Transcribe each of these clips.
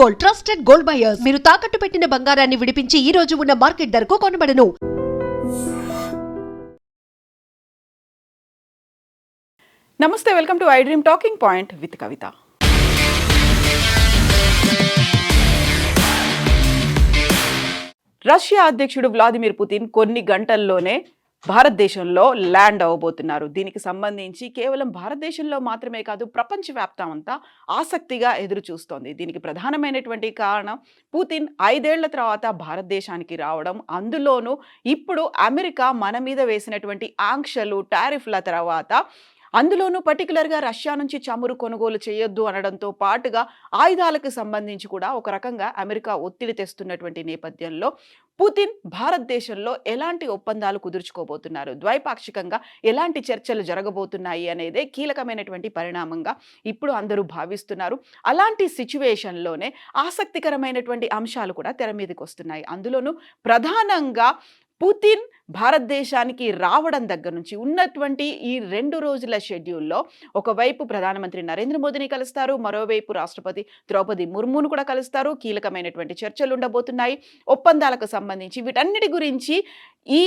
Gold, trusted gold buyers. మీరు తాకట్టు పెట్టిన బంగారాన్ని విడిపించి ఈ రోజు ఉన్న మార్కెట్ ధరకు కొనబడను. నమస్తే, welcome to I dream talking point with Kavitha. Russia అధ్యక్షుడు వ్లాదిమిర్ పుతిన్ కొన్ని గంటల్లోనే భారతదేశంలో ల్యాండ్ అవ్వబోతున్నారు. దీనికి సంబంధించి కేవలం భారతదేశంలో మాత్రమే కాదు, ప్రపంచవ్యాప్తం అంతా ఆసక్తిగా ఎదురు చూస్తోంది. దీనికి ప్రధానమైనటువంటి కారణం పుతిన్ 5 ఏళ్ల తర్వాత భారతదేశానికి రావడం. అందులోనూ ఇప్పుడు అమెరికా మన మీద వేసినటువంటి ఆంక్షలు, టారిఫ్ల తర్వాత, అందులోనూ పర్టికులర్గా రష్యా నుంచి చమురు కొనుగోలు చేయొద్దు అనడంతో పాటుగా ఆయుధాలకు సంబంధించి కూడా ఒక రకంగా అమెరికా ఒత్తిడి తెస్తున్నటువంటి నేపథ్యంలో పుతిన్ భారతదేశంలో ఎలాంటి ఒప్పందాలు కుదుర్చుకోబోతున్నారు, ద్వైపాక్షికంగా ఎలాంటి చర్చలు జరగబోతున్నాయి అనేదే కీలకమైనటువంటి పరిణామంగా ఇప్పుడు అందరూ భావిస్తున్నారు. అలాంటి సిచ్యువేషన్లోనే ఆసక్తికరమైనటువంటి అంశాలు కూడా తెర మీదకి వస్తున్నాయి. అందులోనూ ప్రధానంగా పుతిన్ భారతదేశానికి రావడం దగ్గర నుంచి ఉన్నటువంటి ఈ 2 రోజుల షెడ్యూల్లో ఒకవైపు ప్రధానమంత్రి నరేంద్ర మోదీని కలుస్తారు, మరోవైపు రాష్ట్రపతి ద్రౌపది ముర్మును కూడా కలుస్తారు. కీలకమైనటువంటి చర్చలు ఉండబోతున్నాయి ఒప్పందాలకు సంబంధించి. వీటన్నిటి గురించి ఈ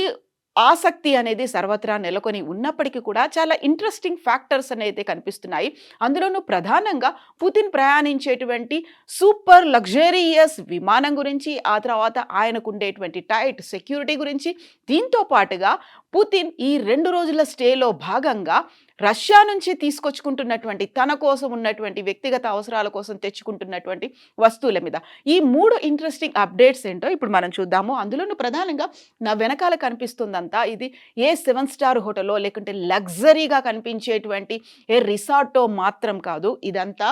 ఆసక్తి అనేది సర్వత్రా నెలకొని ఉన్నప్పటికీ కూడా చాలా ఇంట్రెస్టింగ్ ఫ్యాక్టర్స్ అనేది కనిపిస్తున్నాయి. అందులోనూ ప్రధానంగా పుతిన్ ప్రయాణించేటువంటి సూపర్ లగ్జరీయస్ విమానం గురించి, ఆ తర్వాత ఆయనకు ఉండేటువంటి టైట్ సెక్యూరిటీ గురించి, దీంతో పాటుగా పుతిన్ ఈ 2 రోజుల స్టేలో భాగంగా రష్యా నుంచి తీసుకొచ్చుకుంటున్నటువంటి, తన కోసం ఉన్నటువంటి వ్యక్తిగత అవసరాల కోసం తెచ్చుకుంటున్నటువంటి వస్తువుల మీద ఈ 3 ఇంట్రెస్టింగ్ అప్డేట్స్ ఏంటో ఇప్పుడు మనం చూద్దాము. అందులోనూ ప్రధానంగా నా వెనకాల కనిపిస్తుందంతా ఇది ఏ 7 స్టార్ హోటల్లో లేకుంటే లగ్జరీగా కనిపించేటువంటి ఏ రిసార్టో మాత్రం కాదు. ఇదంతా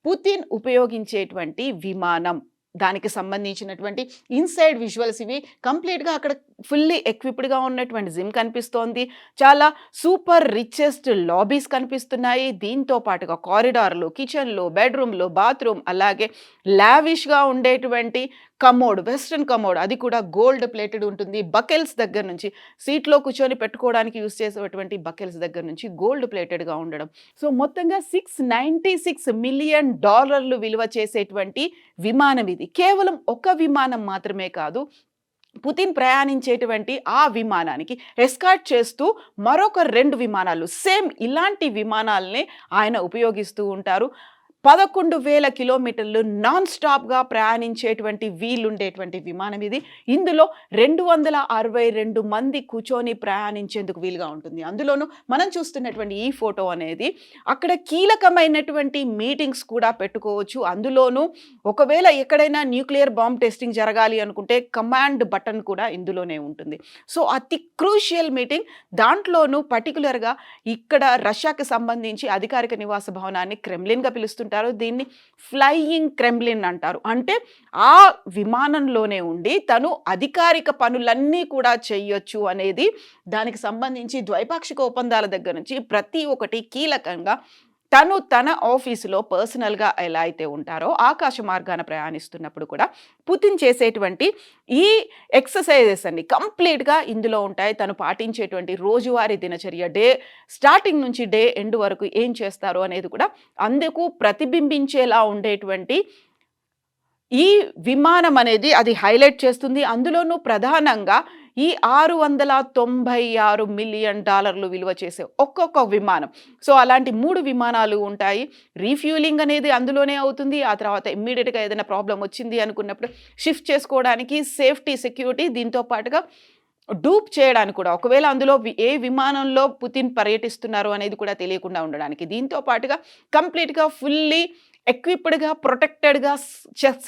పుతిన్ ఉపయోగించేటువంటి విమానం. దానికి సంబంధించినటువంటి ఇన్సైడ్ విజువల్స్ ఇవి. కంప్లీట్గా అక్కడ ఫుల్లీ ఎక్విప్డ్గా ఉన్నటువంటి జిమ్ కనిపిస్తోంది. చాలా సూపర్ రిచెస్ట్ లాబీస్ కనిపిస్తున్నాయి. దీంతో పాటుగా కారిడార్లు, కిచెన్లు, బెడ్రూమ్లు, బాత్రూమ్, అలాగే లావిష్గా ఉండేటువంటి కమోడ్, వెస్ట్రన్ కమోడ్, అది కూడా గోల్డ్ ప్లేటెడ్ ఉంటుంది. బకెల్స్ దగ్గర నుంచి, సీట్లో కూర్చొని పెట్టుకోవడానికి యూస్ చేసేటువంటి బకెల్స్ దగ్గర నుంచి గోల్డ్ ప్లేటెడ్గా ఉండడం. సో మొత్తంగా $696 మిలియన్ విలువ చేసేటువంటి విమానం ఇది. కేవలం ఒక విమానం మాత్రమే కాదు, పుతిన్ ప్రయాణించేటువంటి ఆ విమానానికి ఎస్కార్ట్ చేస్తూ మరొక 2 విమానాలు, సేమ్ ఇలాంటి విమానాలనే ఆయన ఉపయోగిస్తూ ఉంటారు. 11,000 కిలోమీటర్లు నాన్ స్టాప్గా ప్రయాణించేటువంటి వీలుండేటువంటి విమానం ఇది. ఇందులో 262 మంది కూర్చొని ప్రయాణించేందుకు వీలుగా ఉంటుంది. అందులోనూ మనం చూస్తున్నటువంటి ఈ ఫోటో అనేది అక్కడ కీలకమైనటువంటి మీటింగ్స్ కూడా పెట్టుకోవచ్చు. అందులోనూ ఒకవేళ ఎక్కడైనా న్యూక్లియర్ బాంబ్ టెస్టింగ్ జరగాలి అనుకుంటే కమాండ్ బటన్ కూడా ఇందులోనే ఉంటుంది. సో అతి క్రూషియల్ మీటింగ్. దాంట్లోనూ పర్టికులర్గా ఇక్కడ రష్యాకి సంబంధించి అధికారిక నివాస భవనాన్ని క్రెమ్లిన్గా పిలుస్తుంటారు. దీన్ని ఫ్లయింగ్ క్రెమ్లిన్ అంటారు. అంటే ఆ విమానంలోనే ఉండి తను అధికారిక పనులన్నీ కూడా చేయొచ్చు అనేది, దానికి సంబంధించి ద్వైపాక్షిక ఒప్పందాల దగ్గర నుంచి ప్రతి ఒక్కటి కీలకంగా తను తన ఆఫీసులో పర్సనల్గా ఎలా అయితే ఉంటారో ఆకాశ మార్గాన ప్రయాణిస్తున్నప్పుడు కూడా పుతిన్ చేసేటువంటి ఈ ఎక్సర్సైజెస్ అన్ని కంప్లీట్గా ఇందులో ఉంటాయి. తను పాటించేటువంటి రోజువారీ దినచర్య, డే స్టార్టింగ్ నుంచి డే ఎండ్ వరకు ఏం చేస్తారో అనేది కూడా అందుకు ప్రతిబింబించేలా ఉండేటువంటి ఈ విమానం అనేది అది హైలైట్ చేస్తుంది. అందులోనూ ప్రధానంగా ఈ $696 మిలియన్ విలువ చేసే ఒక్కొక్క విమానం. సో అలాంటి 3 విమానాలు ఉంటాయి. రీఫ్యూలింగ్ అనేది అందులోనే అవుతుంది. ఆ తర్వాత ఇమ్మీడియట్గా ఏదైనా ప్రాబ్లం వచ్చింది అనుకున్నప్పుడు షిఫ్ట్ చేసుకోవడానికి సేఫ్టీ, సెక్యూరిటీ, దీంతో పాటుగా డూప్ చేయడానికి కూడా, ఒకవేళ అందులో ఏ విమానంలో పుతిన్ పర్యటిస్తున్నారు అనేది కూడా తెలియకుండా ఉండడానికి. దీంతో పాటుగా కంప్లీట్గా ఫుల్లీ ఎక్విప్డ్గా, ప్రొటెక్టెడ్గా,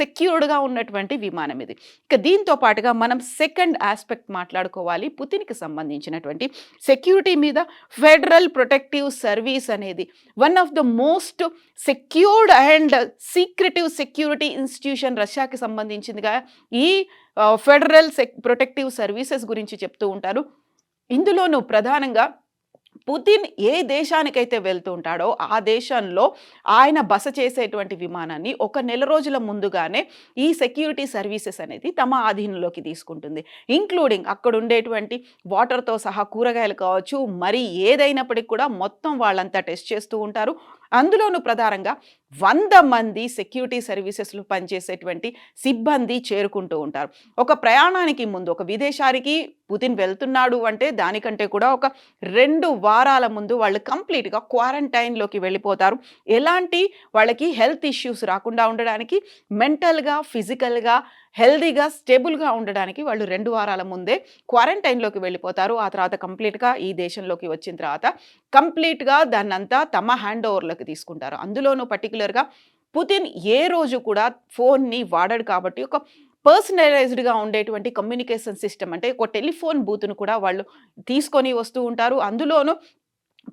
సెక్యూర్డ్గా ఉన్నటువంటి విమానం ఇది. ఇక దీంతో పాటుగా మనం సెకండ్ ఆస్పెక్ట్ మాట్లాడుకోవాలి. పుతిన్కి సంబంధించినటువంటి సెక్యూరిటీ మీద ఫెడరల్ ప్రొటెక్టివ్ సర్వీస్ అనేది one of the most secured and secretive security institution రష్యాకి సంబంధించిందిగా ఈ ఫెడరల్ ప్రొటెక్టివ్ సర్వీసెస్ గురించి చెప్తూ ఉంటారు. ఇందులోనూ ప్రధానంగా పుతిన్ ఏ దేశానికైతే వెళ్తూ ఉంటాడో ఆ దేశంలో ఆయన బస చేసేటువంటి విమానాన్ని 1 నెల రోజుల ముందుగానే ఈ సెక్యూరిటీ సర్వీసెస్ అనేది తమ ఆధీనంలోకి తీసుకుంటుంది. ఇంక్లూడింగ్ అక్కడ ఉండేటువంటి వాటర్తో సహా కూరగాయలు కావచ్చు, మరి ఏదైనప్పటికీ కూడా మొత్తం వాళ్ళంతా టెస్ట్ చేస్తూ ఉంటారు. అందులోనూ ప్రధానంగా 100 మంది సెక్యూరిటీ సర్వీసెస్‌లో పనిచేసేటువంటి సిబ్బంది చేరుకుంటూ ఉంటారు. ఒక ప్రయాణానికి ముందు ఒక విదేశానికి పుతిన్ వెళ్తున్నాడు అంటే దానికంటే కూడా ఒక 2 వారాల ముందు వాళ్ళు కంప్లీట్‌గా క్వారంటైన్‌లోకి వెళ్ళిపోతారు. ఎలాంటి వాళ్ళకి హెల్త్ ఇష్యూస్ రాకుండా ఉండడానికి, మెంటల్‌గా, ఫిజికల్‌గా హెల్తీగా, స్టేబుల్‌గా ఉండడానికి వాళ్ళు 2 వారాల ముందే క్వారంటైన్‌లోకి వెళ్ళిపోతారు. ఆ తర్వాత కంప్లీట్‌గా ఈ దేశంలోకి వచ్చిన తర్వాత కంప్లీట్‌గా దాన్నంతా తమ హ్యాండ్ ఓవర్‌లోకి తీసుకుంటారు. అందులోనూ పర్టిక్యులర్‌గా పుతిన్ ఏ రోజు కూడా ఫోన్‌ని వాడడు కాబట్టి ఒక పర్సనలైజ్డ్‌గా ఉండేటువంటి కమ్యూనికేషన్ సిస్టమ్ అంటే ఒక టెలిఫోన్ బూత్‌ను కూడా వాళ్ళు తీసుకొని వస్తూ ఉంటారు. అందులోనూ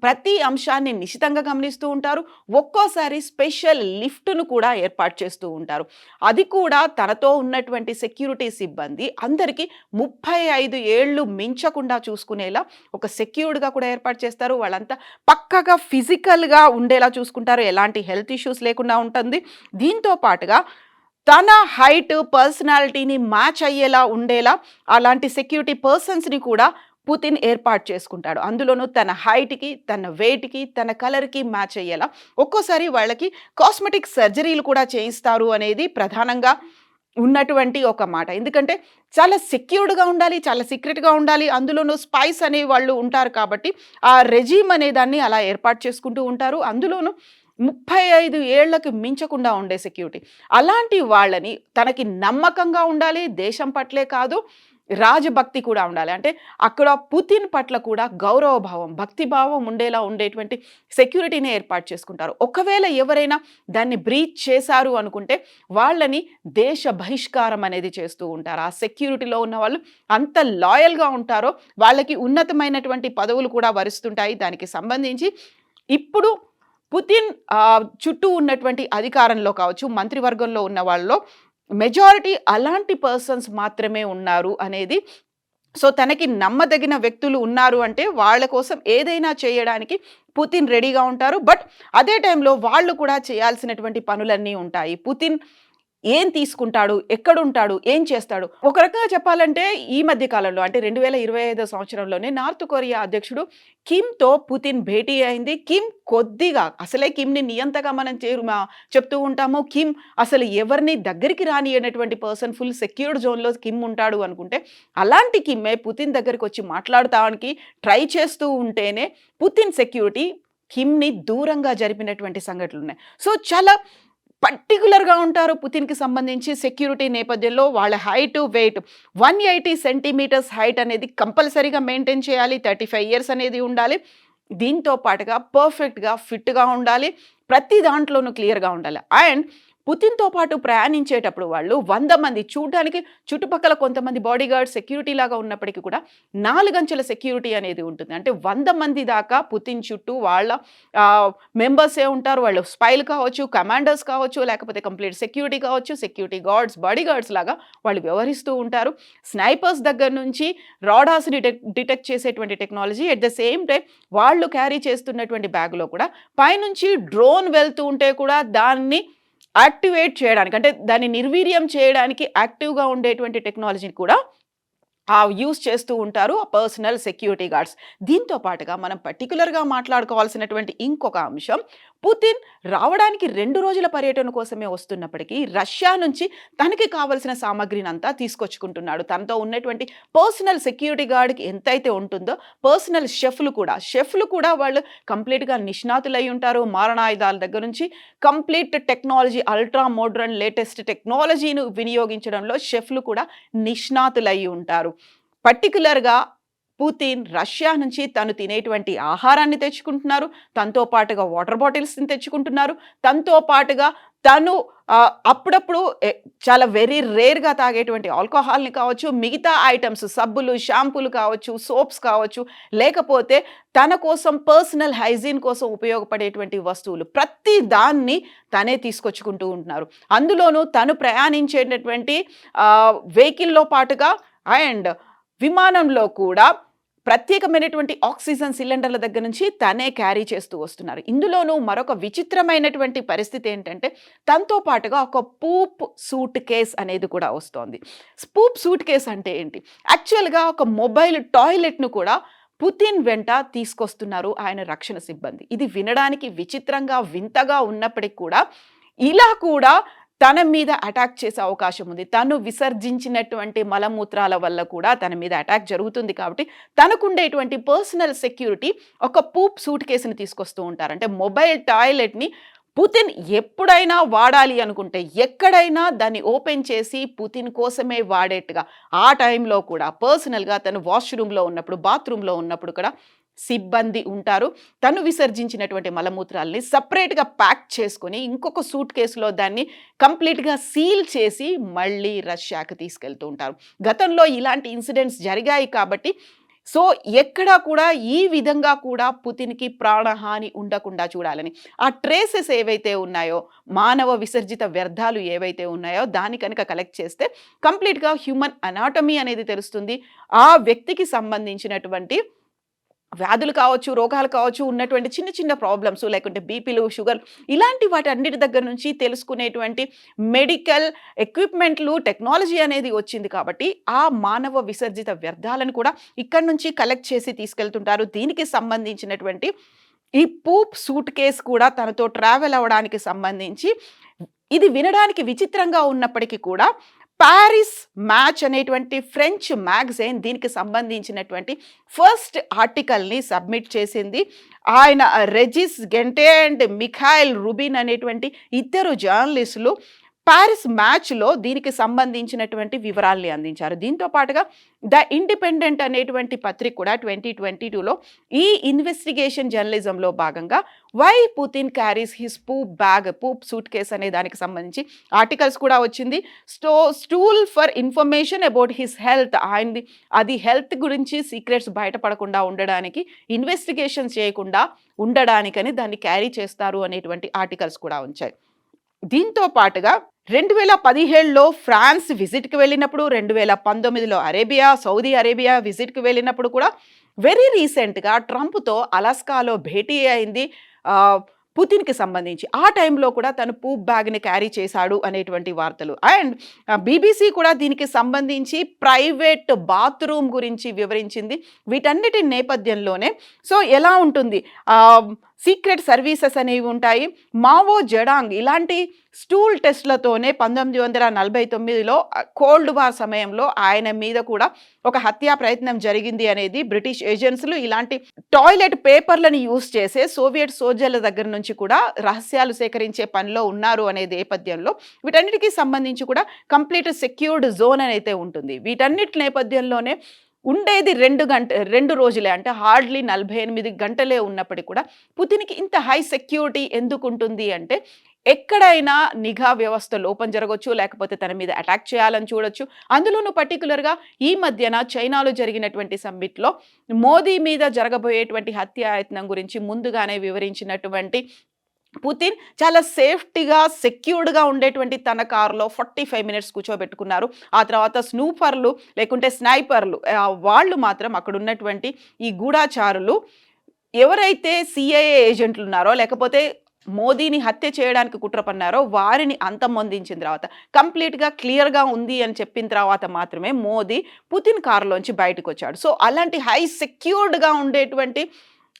ప్రతి అంశాన్ని నిశితంగా గమనిస్తూ ఉంటారు. ఒక్కోసారి స్పెషల్ లిఫ్ట్‌ను కూడా ఏర్పాటు చేస్తూ ఉంటారు. అది కూడా తనతో ఉన్నటువంటి సెక్యూరిటీ సిబ్బంది అందరికీ 35 ఏళ్ళు మించకుండా చూసుకునేలా ఒక సెక్యూర్డ్‌గా కూడా ఏర్పాటు చేస్తారు. వాళ్ళంతా పక్కాగా ఫిజికల్‌గా ఉండేలా చూసుకుంటారు. ఎలాంటి హెల్త్ ఇష్యూస్ లేకుండా ఉంటుంది. దీంతో పాటుగా తన హైట్, పర్సనాలిటీని మ్యాచ్ అయ్యేలా ఉండేలా అలాంటి సెక్యూరిటీ పర్సన్స్‌ని కూడా పుతిన్ ఏర్పాటు చేసుకుంటాడు. అందులోనూ తన హైట్‌కి, తన వెయిట్‌కి, తన కలర్‌కి మ్యాచ్ అయ్యేలా. ఒక్కోసారి వాళ్ళకి కాస్మెటిక్ సర్జరీలు కూడా చేయిస్తారు అనేది ప్రధానంగా ఉన్నటువంటి ఒక మాట. ఎందుకంటే చాలా సెక్యూర్డ్‌గా ఉండాలి, చాలా సీక్రెట్‌గా ఉండాలి. అందులోనూ స్పైస్ అనే వాళ్ళు ఉంటారు కాబట్టి ఆ రెజీమ్ అనే దాన్ని అలా ఏర్పాటు చేసుకుంటూ ఉంటారు. అందులోనూ 35 ఏళ్లకు మించకుండా ఉండే సెక్యూరిటీ. అలాంటి వాళ్ళని తనకి నమ్మకంగా ఉండాలి, దేశం పట్లే కాదు రాజభక్తి కూడా ఉండాలి. అంటే అక్కడ పుతిన్ పట్ల కూడా గౌరవ భావం, భక్తి భావం ఉండేలా ఉండేటువంటి సెక్యూరిటీని ఏర్పాటు చేసుకుంటారు. ఒకవేళ ఎవరైనా దాన్ని బ్రీచ్ చేశారు అనుకుంటే వాళ్ళని దేశ బహిష్కారం అనేది చేస్తూ ఉంటారు. ఆ సెక్యూరిటీలో ఉన్న వాళ్ళు అంత లాయల్‌గా ఉంటారో వాళ్ళకి ఉన్నతమైనటువంటి పదవులు కూడా వరిస్తుంటాయి. దానికి సంబంధించి ఇప్పుడు పుతిన్ చుట్టూ ఉన్నటువంటి అధికారంలో కావచ్చు, మంత్రివర్గంలో ఉన్న వాళ్ళలో మెజారిటీ అలాంటి పర్సన్స్ మాత్రమే ఉన్నారు అనేది. సో, తనకి నమ్మదగిన వ్యక్తులు ఉన్నారు అంటే వాళ్ళ కోసం ఏదైనా చేయడానికి పుతిన్ రెడీగా ఉంటారు. బట్ అదే టైంలో వాళ్ళు కూడా చేయాల్సినటువంటి పనులన్నీ ఉంటాయి. పుతిన్ ఏం తీసుకుంటాడు? ఎక్కడుంటాడు? ఏం చేస్తాడు? ఒక రకంగా చెప్పాలంటే ఈ మధ్య కాలంలో అంటే 2025 సంవత్సరంలోనే నార్త్ కొరియా అధ్యక్షుడు కిమ్‌తో పుతిన్ భేటీ అయింది. కిమ్ కొద్దిగా అసలే కిమ్‌ని నియంతగా మనం చెప్తూ ఉంటాము. కిమ్ అసలు ఎవరిని దగ్గరికి రానియనటువంటి పర్సన్, ఫుల్ సెక్యూర్డ్ జోన్‌లో కిమ్ ఉంటాడు అనుకుంటే, అలాంటి కిమ్మే పుతిన్ దగ్గరికొచ్చి మాట్లాడటానికి ట్రై చేస్తూ ఉంటేనే పుతిన్ సెక్యూరిటీ కిమ్‌ని దూరంగా జరిపినటువంటి సంఘటనలున్నాయి. సో, చాలా పర్టిక్యులర్‌గా ఉంటారు పుతిన్‌కి సంబంధించి సెక్యూరిటీ నేపథ్యంలో. వాళ్ళ హైట్, వెయిట్ 180 సెంటీమీటర్స్ హైట్ అనేది కంపల్సరీగా మెయింటైన్ చేయాలి. 35 ఇయర్స్ అనేది ఉండాలి. దీంతో పాటుగా పర్ఫెక్ట్‌గా ఫిట్‌గా ఉండాలి. ప్రతి దాంట్లోనూ క్లియర్‌గా ఉండాలి. అండ్ పుతిన్‌తో పాటు ప్రయాణించేటప్పుడు వాళ్ళు 100 మంది చూడ్డానికి చుట్టుపక్కల కొంతమంది బాడీగార్డ్ సెక్యూరిటీ లాగా ఉన్నప్పటికీ కూడా 4 అంచెల సెక్యూరిటీ అనేది ఉంటుంది. అంటే 100 మంది దాకా పుతిన్ చుట్టూ వాళ్ళ మెంబర్సే ఉంటారు. వాళ్ళు స్పైలు కావచ్చు, కమాండర్స్ కావచ్చు, లేకపోతే కంప్లీట్ సెక్యూరిటీ కావచ్చు, సెక్యూరిటీ గార్డ్స్, బాడీగార్డ్స్ లాగా వాళ్ళు వ్యవహరిస్తూ ఉంటారు. స్నైపర్స్ దగ్గర నుంచి రాడార్స్‌ని డిటెక్ట్ చేసేటువంటి technology, at the same time వాళ్ళు క్యారీ చేస్తున్నటువంటి బ్యాగ్‌లో కూడా పైనుంచి డ్రోన్ వెళ్తూ ఉంటే కూడా దాన్ని యాక్టివేట్ చేయడానికి అంటే దాన్ని నిర్వీర్యం చేయడానికి యాక్టివ్‌గా ఉండేటువంటి టెక్నాలజీని కూడా యూజ్ చేస్తూ ఉంటారు ఆ పర్సనల్ సెక్యూరిటీ గార్డ్స్. దీంతో పాటుగా మనం పర్టిక్యులర్‌గా మాట్లాడుకోవాల్సినటువంటి ఇంకొక అంశం, పుతిన్ రావడానికి 2 రోజుల పర్యటన కోసమే వస్తున్నప్పటికీ రష్యా నుంచి తనకి కావాల్సిన సామగ్రినంతా తీసుకొచ్చుకుంటున్నాడు. తనతో ఉన్నటువంటి పర్సనల్ సెక్యూరిటీ గార్డ్‌కి ఎంతైతే ఉంటుందో పర్సనల్ షెఫ్‌లు కూడా వాళ్ళు కంప్లీట్‌గా నిష్ణాతులై ఉంటారు. మారణాయుధాల దగ్గర నుంచి complete technology, ultra modern latest టెక్నాలజీని వినియోగించడంలో షెఫ్‌లు కూడా నిష్ణాతులై ఉంటారు. పర్టిక్యులర్‌గా పుతిన్ రష్యా నుంచి తను తినేటువంటి ఆహారాన్ని తెచ్చుకుంటున్నారు. తనతో పాటుగా వాటర్ బాటిల్స్‌ని తెచ్చుకుంటున్నారు. తనతో పాటుగా తను అప్పుడప్పుడు చాలా వెరీ రేర్‌గా తాగేటువంటి ఆల్కహాల్‌ని కావచ్చు, మిగతా ఐటెమ్స్ సబ్బులు, షాంపూలు కావచ్చు, సోప్స్ కావచ్చు, లేకపోతే తన కోసం పర్సనల్ హైజీన్ కోసం ఉపయోగపడేటువంటి వస్తువులు ప్రతి దాన్ని తనే తీసుకొచ్చుకుంటూ ఉంటున్నారు. అందులోనూ తను ప్రయాణించేటటువంటి వెహికల్‌లో పాటుగా అండ్ విమానంలో కూడా ప్రత్యేకమైనటువంటి ఆక్సిజన్ సిలిండర్ల దగ్గర నుంచి తనే క్యారీ చేస్తూ వస్తున్నారు. ఇందులోనూ మరొక విచిత్రమైనటువంటి పరిస్థితి ఏంటంటే తనతో పాటుగా ఒక పూప్ సూట్ కేస్ అనేది కూడా వస్తోంది. పూప్ సూట్ కేస్ అంటే ఏంటి? యాక్చువల్‌గా ఒక మొబైల్ టాయిలెట్‌ను కూడా పుతిన్ వెంట తీసుకొస్తున్నారు ఆయన రక్షణ సిబ్బంది. ఇది వినడానికి విచిత్రంగా వింతగా ఉన్నప్పటికీ కూడా ఇలా కూడా తన మీద అటాక్ చేసే అవకాశం ఉంది. తను విసర్జించినటువంటి మలమూత్రాల వల్ల కూడా తన మీద అటాక్ జరుగుతుంది కాబట్టి తనకుండేటువంటి పర్సనల్ సెక్యూరిటీ ఒక పూప్ సూట్ కేసుని తీసుకొస్తూ ఉంటారు. అంటే మొబైల్ టాయిలెట్ని పుతిన్ ఎప్పుడైనా వాడాలి అనుకుంటే ఎక్కడైనా దాన్ని ఓపెన్ చేసి పుతిన్ కోసమే వాడేట్టుగా ఆ టైంలో కూడా పర్సనల్గా తను వాష్రూమ్లో ఉన్నప్పుడు బాత్రూంలో ఉన్నప్పుడు కూడా సిబ్బంది ఉంటారు. తను విసర్జించినటువంటి మలమూత్రాలని సపరేట్గా ప్యాక్ చేసుకొని ఇంకొక సూట్ కేసులో దాన్ని కంప్లీట్గా సీల్ చేసి మళ్ళీ రష్యాకి తీసుకెళ్తూ ఉంటారు. గతంలో ఇలాంటి ఇన్సిడెంట్స్ జరిగాయి కాబట్టి సో ఎక్కడా కూడా ఈ విధంగా కూడా పుతిన్కి ప్రాణహాని ఉండకుండా చూడాలని ఆ ట్రేసెస్ ఏవైతే ఉన్నాయో మానవ విసర్జిత వ్యర్థాలు ఏవైతే ఉన్నాయో దాన్ని కనుక కలెక్ట్ చేస్తే కంప్లీట్గా హ్యూమన్ అనాటమీ అనేది తెలుస్తుంది. ఆ వ్యక్తికి సంబంధించినటువంటి వ్యాధులు కావచ్చు, రోగాలు కావచ్చు, ఉన్నటువంటి చిన్న చిన్న ప్రాబ్లమ్స్ లేకుంటే బీపీలు, షుగర్ ఇలాంటి వాటి అన్నిటి దగ్గర నుంచి తెలుసుకునేటువంటి మెడికల్ ఎక్విప్మెంట్లు, టెక్నాలజీ అనేది వచ్చింది కాబట్టి ఆ మానవ విసర్జిత వ్యర్థాలను కూడా ఇక్కడి నుంచి కలెక్ట్ చేసి తీసుకెళ్తుంటారు. దీనికి సంబంధించినటువంటి ఈ పూప్ సూట్ కేస్ కూడా తనతో ట్రావెల్ అవ్వడానికి సంబంధించి ఇది వినడానికి విచిత్రంగా ఉన్నప్పటికీ కూడా పారిస్ మ్యాచ్ అనేటువంటి ఫ్రెంచ్ మ్యాగజైన్ దీనికి సంబంధించినటువంటి ఫస్ట్ ఆర్టికల్ని సబ్మిట్ చేసింది. ఆయన రెజిస్ గెంటే అండ్ మిఖాయిల్ రుబిన్ అనేటువంటి ఇద్దరు జర్నలిస్టులు పారిస్ మ్యాచ్లో దీనికి సంబంధించినటువంటి వివరాల్ని అందించారు. దీంతో పాటుగా ద ఇండిపెండెంట్ అనేటువంటి పత్రిక కూడా 2022లో ఈ ఇన్వెస్టిగేషన్ జర్నలిజంలో భాగంగా why Putin carries his poop suitcase అనే దానికి సంబంధించి ఆర్టికల్స్ కూడా వచ్చింది. Stool for information about his health, ఆయనది అది హెల్త్ గురించి సీక్రెట్స్ బయటపడకుండా ఉండడానికి, ఇన్వెస్టిగేషన్ చేయకుండా ఉండడానికని దాన్ని క్యారీ చేస్తారు అనేటువంటి ఆర్టికల్స్ కూడా ఉంచాయి. దీంతో పాటుగా 2017లో ఫ్రాన్స్ విజిట్కి వెళ్ళినప్పుడు, 2019లో సౌదీ అరేబియా విజిట్కి వెళ్ళినప్పుడు కూడా వెరీ రీసెంట్గా ట్రంప్తో అలాస్కాలో భేటీ అయింది పుతిన్కి సంబంధించి. ఆ టైంలో కూడా తను పూప్ బ్యాగ్ని క్యారీ చేశాడు అనేటువంటి వార్తలు. అండ్ బీబీసీ కూడా దీనికి సంబంధించి ప్రైవేట్ బాత్రూమ్ గురించి వివరించింది. వీటన్నిటి నేపథ్యంలోనే సో ఎలా ఉంటుంది, సీక్రెట్ సర్వీసెస్ అనేవి ఉంటాయి. మావో జెడాంగ్ ఇలాంటి స్టూల్ టెస్ట్లతోనే 1949లో కోల్డ్ వార్ సమయంలో ఆయన మీద కూడా ఒక హత్యా ప్రయత్నం జరిగింది అనేది బ్రిటిష్ ఏజెన్సీలు ఇలాంటి టాయిలెట్ పేపర్లను యూజ్ చేసే సోవియట్ సోల్జర్ల దగ్గర నుంచి కూడా రహస్యాలు సేకరించే పనిలో ఉన్నారు అనే నేపథ్యంలో వీటన్నిటికీ సంబంధించి కూడా కంప్లీట్ సెక్యూర్డ్ జోన్ అయితే ఉంటుంది. వీటన్నిటి నేపథ్యంలోనే ఉండేది 2 రోజులే, అంటే హార్డ్లీ 48 గంటలే ఉన్నప్పటికీ కూడా పుతిన్కి ఇంత హై సెక్యూరిటీ ఎందుకు ఉంటుంది అంటే ఎక్కడైనా నిఘా వ్యవస్థ లోపం జరగవచ్చు, లేకపోతే తన మీద అటాక్ చేయాలని చూడొచ్చు. అందులోనూ పర్టికులర్గా ఈ మధ్యన చైనాలో జరిగినటువంటి సమ్మిట్లో మోదీ మీద జరగబోయేటువంటి హత్యాయత్నం గురించి ముందుగానే వివరించినటువంటి పుతిన్ చాలా సేఫ్టీగా సెక్యూర్డ్గా ఉండేటువంటి తన కారులో 45 మినిట్స్ కూర్చోబెట్టుకున్నారు. ఆ తర్వాత స్నూపర్లు లేకుంటే స్నైపర్లు వాళ్ళు మాత్రం అక్కడ ఉన్నటువంటి ఈ గూఢాచారులు ఎవరైతే సిఐఏ ఏజెంట్లు ఉన్నారో లేకపోతే మోదీని హత్య చేయడానికి కుట్ర పన్నారో వారిని అంతమొందించిన తర్వాత కంప్లీట్గా క్లియర్గా ఉంది అని చెప్పిన తర్వాత మాత్రమే మోదీ పుతిన్ కారులోంచి బయటకు వచ్చాడు. సో అలాంటి హై సెక్యూర్డ్గా ఉండేటువంటి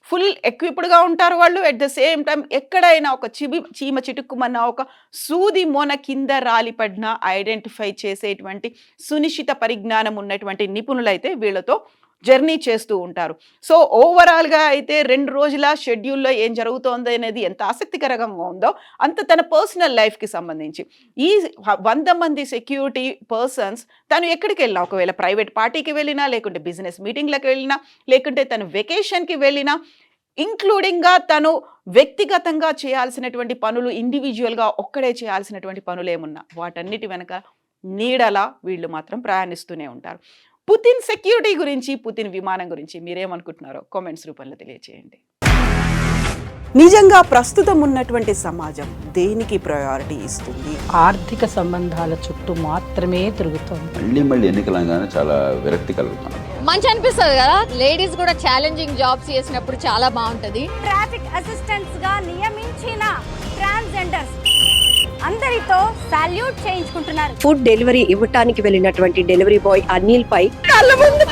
ఫుల్ ఎక్విప్డ్గా ఉంటారు వాళ్ళు. ఎట్ ద సేమ్ టైం ఎక్కడైనా ఒక చీమ చిటుక్కుమన్న ఒక సూది మొన కింద రాలిపడిన ఐడెంటిఫై చేసేటువంటి సునిశ్చిత పరిజ్ఞానం ఉన్నటువంటి నిపుణులైతే వీళ్ళతో జర్నీ చేస్తూ ఉంటారు. సో ఓవరాల్గా అయితే 2 రోజుల షెడ్యూల్లో ఏం జరుగుతోంది అనేది ఎంత ఆసక్తికరంగా ఉందో అంత తన పర్సనల్ లైఫ్కి సంబంధించి ఈ 100 మంది సెక్యూరిటీ పర్సన్స్ తను ఎక్కడికి వెళ్ళినా, ఒకవేళ ప్రైవేట్ పార్టీకి వెళ్ళినా, లేకుంటే బిజినెస్ మీటింగ్లకు వెళ్ళినా, లేకుంటే తను వెకేషన్కి వెళ్ళినా, ఇంక్లూడింగ్గా తను వ్యక్తిగతంగా చేయాల్సినటువంటి పనులు, ఇండివిజువల్గా ఒక్కడే చేయాల్సినటువంటి పనులు ఏమున్నా వాటన్నిటి వెనక నీడలా వీళ్ళు మాత్రం ప్రయాణిస్తూనే ఉంటారు. పుతిన్ సెక్యూరిటీ గురించి, పుతిన్ విమానం గురించి మీరేమనుకుంటున్నారో కామెంట్స్ రూపంలో తెలియజేయండి. నిజంగా ప్రస్తుతం ఉన్నటువంటి సమాజం దేనికి ప్రయారిటీ ఇస్తుంది? ఆర్థిక సంబంధాల చుట్టూ మాత్రమే తిరుగుతోంది. మళ్ళీ ఎన్నికలంగానే చాలా విరక్తి కలుగుతున్నాం. మంచి అనిపిస్తుంది కదా, లేడీస్ కూడా ఛాలెంజింగ్ జాబ్స్ చేసినప్పుడు చాలా బాగుంటది. ట్రాఫిక్ అసిస్టెంట్స్ గా నియమించిన ట్రాన్స్జెండర్స్ అందరితో సాల్యూట్ చేయించుకుంటున్నారు. ఫుడ్ డెలివరీ ఇవ్వటానికి వెళ్ళినటువంటి డెలివరీ బాయ్ అనిల్ పై కళ్ళ ముందు